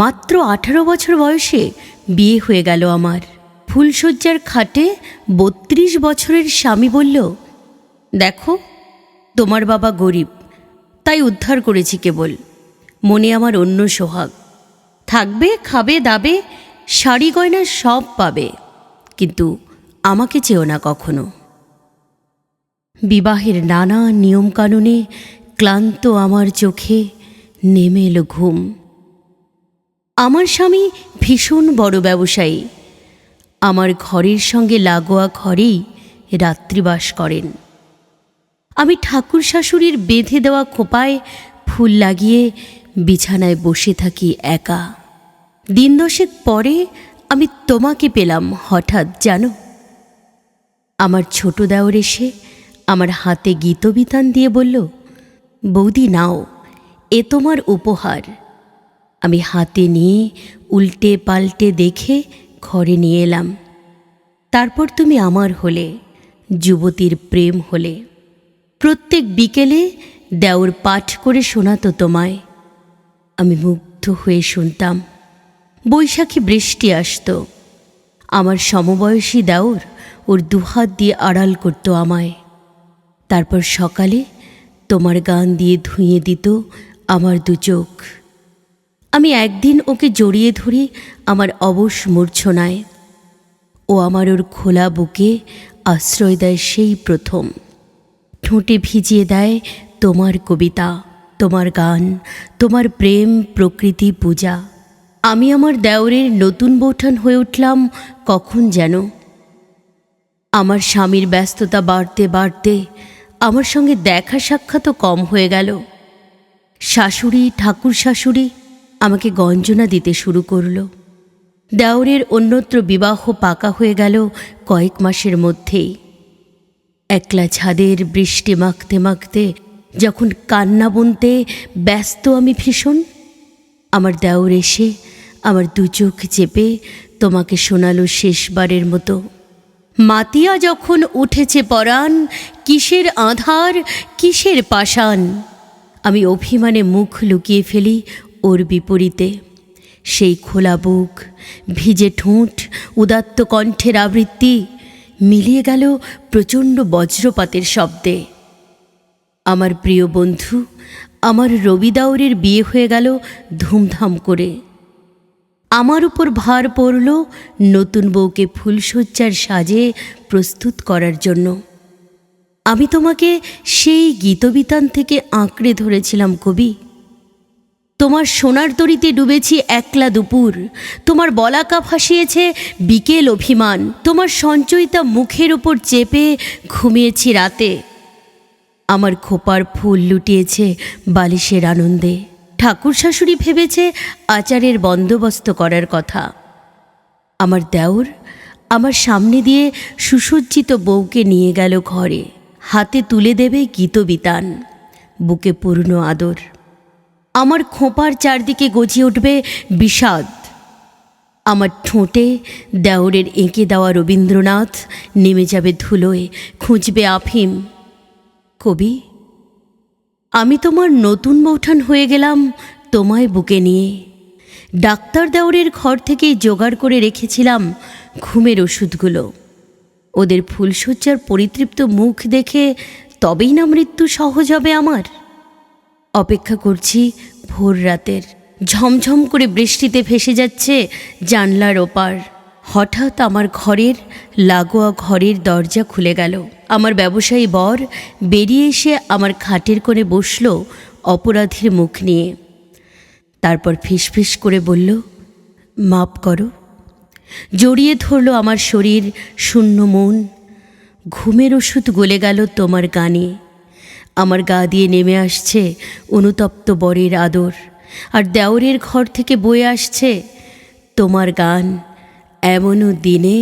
মাত্র 18 বছর বয়সে বিয়ে হয়ে গেল আমার। ফুলশয্যার খাটে 32 বছরের স্বামী বলল, দেখো তোমার বাবা গরিব, তাই উদ্ধার করেছি কেবল। মনে আমার অন্য সোহাগ, থাকবে, খাবে, দাবে, শাড়ি গয়না সব পাবে, কিন্তু আমাকে চেও না কখনো। বিবাহের নানা নিয়মকানুনে ক্লান্ত আমার চোখে নেমে এলো ঘুম। আমার স্বামী ভীষণ বড় ব্যবসায়ী। আমার ঘরের সঙ্গে লাগোয়া ঘরেই রাত্রিবাস করেন। আমি ঠাকুর শাশুড়ির বেঁধে দেওয়া খোপায় ফুল লাগিয়ে বিছানায় বসে থাকি একা। দিন 10 পরে আমি তোমাকে পেলাম হঠাৎ, জানো। আমার ছোট দেওর এসে আমার হাতে গীতবিতান দিয়ে বলল, বৌদি নাও, এ তোমার উপহার। আমি হাতে নিয়ে উল্টে পাল্টে দেখে ঘরে নিয়ে এলাম। তারপর তুমি আমার হলে, যুবতীর প্রেম হলে। প্রত্যেক বিকেলে দেওর পাঠ করে শোনাতো তোমায়। আমি মুগ্ধ হয়ে শুনতাম। বৈশাখী বৃষ্টি আসত। আমার সমবয়সী দেওর ওর দুহাত দিয়ে আড়াল করত আমায়। তারপর সকালে তোমার গান দিয়ে ধুইয়ে দিত আমার দু চোখ। আমি একদিন ওকে জড়িয়ে ধরি আমার অবশ মূর্ছনায়। ও আমার ওর খোলা বুকে আশ্রয় দেয় সেই প্রথম। ঠোঁটে ভিজিয়ে দেয় তোমার কবিতা, তোমার গান, তোমার প্রেম, প্রকৃতি, পূজা। আমি আমার দেওরের নতুন বৌঠান হয়ে উঠলাম কখন যেন। আমার স্বামীর ব্যস্ততা বাড়তে বাড়তে আমার সঙ্গে দেখা সাক্ষাৎও কম হয়ে গেল। শাশুড়ি, ঠাকুর শাশুড়ি আমাকে গঞ্জনা দিতে শুরু করল। দেওরের অন্যত্র বিবাহ পাকা হয়ে গেল কয়েক মাসের মধ্যেই। একলা ছাদের বৃষ্টি মাখতে মাখতে যখন কান্না বুনতে ব্যস্ত আমি ভীষণ, আমার দেওর এসে আমার দু চোখ চেপে তোমাকে শোনালো শেষবারের মতো, মাতিয়া যখন উঠেছে পরাণ, কিসের আধার, কিসের পাষাণ। আমি অভিমানে মুখ লুকিয়ে ফেলি ওর বিপরীতে। সেই খোলা বুক, ভিজে ঠোঁট, উদাত্ত কণ্ঠের আবৃত্তি মিলিয়ে গেল প্রচণ্ড বজ্রপাতের শব্দে। আমার প্রিয় বন্ধু, আমার রবি দেওরের বিয়ে হয়ে গেল ধুমধাম করে। আমার উপর ভার পড়ল নতুন বউকে ফুলশয্যার সাজে প্রস্তুত করার জন্য। আমি তোমাকে সেই গীতবিতান থেকে আঁকড়ে ধরেছিলাম কবি। তোমার সোনার তরীতে ডুবেছি একলা দুপুর, তোমার বলাকা ভাসিয়েছে বিকেল অভিমান, তোমার সঞ্চয়িতা মুখের ওপর চেপে ঘুমিয়েছি রাতে। আমার খোপার ফুল লুটিয়েছে বালিশের আনন্দে। ঠাকুর শাশুড়ি ভেবেছে আচারের বন্দোবস্ত করার কথা। আমার দেওর আমার সামনে দিয়ে সুসজ্জিত বউকে নিয়ে গেল ঘরে। হাতে তুলে দেবে গীতবিতান, বুকে পূর্ণ আদর। আমার খোঁপার চারদিকে গজিয়ে উঠবে বিষাদ। আমার ঠোঁটে দেওরের এঁকে দেওয়া রবীন্দ্রনাথ নেমে যাবে ধুলোয়, খুঁজবে আফিম। কবি, আমি তোমার নতুন বৌঠান হয়ে গেলাম তোমায় বুকে নিয়ে। ডাক্তার দেওরের ঘর থেকেই জোগাড় করে রেখেছিলাম ঘুমের ওষুধগুলো। ওদের ফুলশয্যার পরিতৃপ্ত মুখ দেখে তবেই না মৃত্যু সহজ হবে আমার। অপেক্ষা করছি ভোর রাতের। ঝমঝম করে বৃষ্টিতে ভেসে যাচ্ছে জানলার ওপার। হঠাৎ আমার ঘরের লাগোয়া ঘরের দরজা খুলে গেল। আমার ব্যবসায়ী বর বেরিয়ে এসে আমার খাটের কোণে বসল অপরাধীর মুখ নিয়ে। তারপর ফিসফিস করে বলল, মাপ করো। জড়িয়ে ধরল আমার শরীর, শূন্য মন। ঘুমের ওষুধ গলে গেল তোমার গানে। আমার গা দিয়ে নেমে আসছে অনুতপ্ত বরের আদর, আর দেওরের ঘর থেকে বয়ে আসছে তোমার গান। এমনও দিনে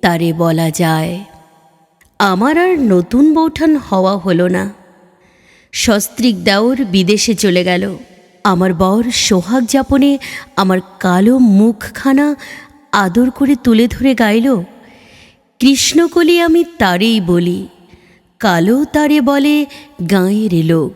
তারে বলা যায়। আমার আর নতুন বৌঠান হওয়া হলো না। সস্ত্রীক দেওর বিদেশে চলে গেল। আমার বর সোহাগ যাপনে আমার কালো মুখখানা আদর করে তুলে ধরে গাইল, কৃষ্ণকলি আমি তারেই বলি, কালো তারে বলে গাঁয়ের লোক।